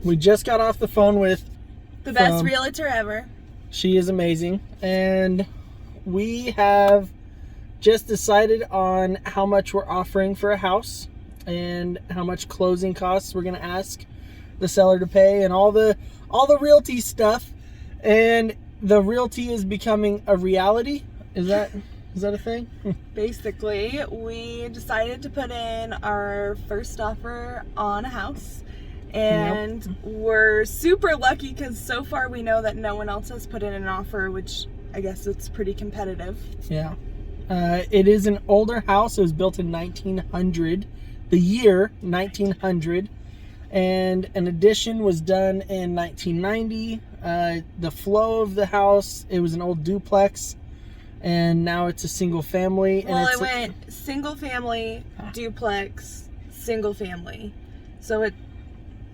We just got off the phone with the best realtor ever. She is amazing. And we have just decided on how much we're offering for a house and how much closing costs we're going to ask the seller to pay and all the realty stuff. And the realty is becoming a reality. Is that a thing? Basically, we decided to put in our first offer on a house. And we're super lucky because so far we know that no one else has put in an offer, which I guess it's pretty competitive. Yeah. It is an older house. It was built in 1900, the year 1900. And an addition was done in 1990. The flow of the house, it was an old duplex. And now it's a single family. Well, it went single family, duplex, single family. So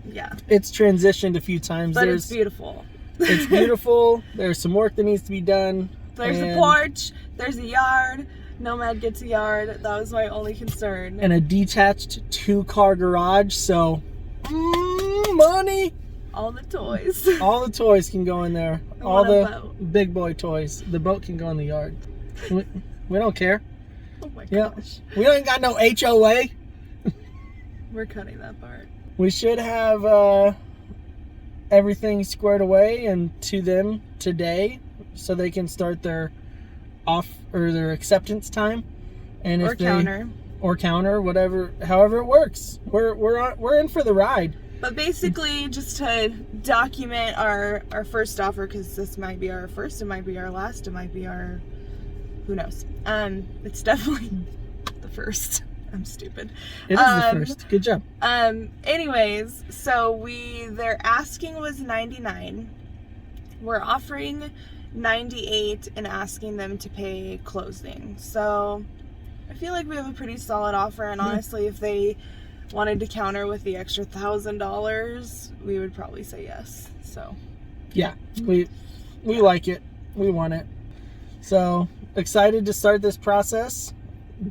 it's transitioned a few times. But it's beautiful. It's beautiful. There's some work that needs to be done. There's a porch. There's a yard. Nomad gets a yard. That was my only concern. And a detached 2-car garage. So, money. All the toys. All the toys can go in there. All the big boy toys. The boat can go in the yard. We don't care. Oh my gosh. We ain't got no HOA. We're cutting that part. We should have everything squared away and to them today so they can start their their acceptance time. And counter, whatever, however it works. We're in for the ride. But basically, just to document our first offer, because this might be our first, it might be our last, it might be our, who knows. It's definitely the first. I'm stupid. It is the first. Good job. Anyways, so their asking was 99. We're offering 98 and asking them to pay closing. So I feel like we have a pretty solid offer, and honestly, if they wanted to counter with the extra $1,000, we would probably say yes. So yeah, we like it. We want it. So excited to start this process.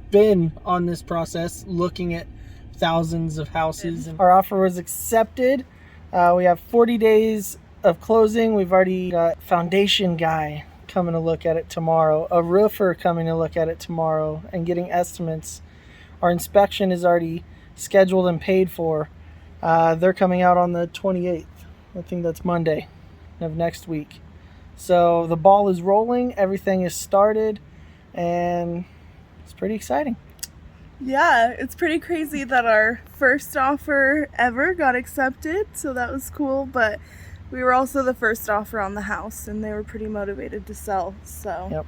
Been on this process looking at thousands of houses. Our offer was accepted. We have 40 days of closing. We've already got foundation guy coming to look at it tomorrow, a roofer coming to look at it tomorrow and getting estimates. Our inspection is already scheduled and paid for. They're coming out on the 28th. I think that's Monday of next week. So the ball is rolling, everything is started, and it's pretty exciting. Yeah, it's pretty crazy that our first offer ever got accepted, so that was cool, but we were also the first offer on the house, and they were pretty motivated to sell, so. Yep.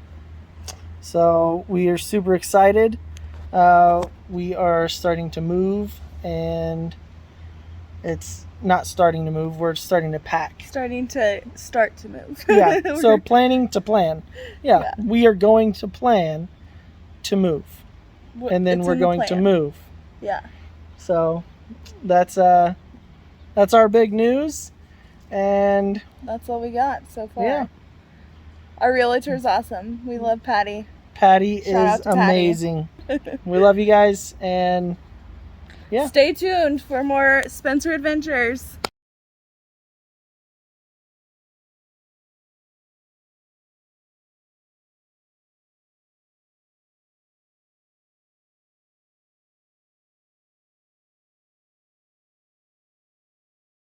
So we are super excited. We are starting to move, and it's not starting to move, we're starting to pack. Start to move. Yeah, so planning to plan. Yeah, we are going to plan to move. And then we're going to move. Yeah. So that's our big news, and that's all we got so far. Yeah. Our realtor is awesome. We love Patty. Patty is amazing. We love you guys, and yeah. Stay tuned for more Spencer adventures.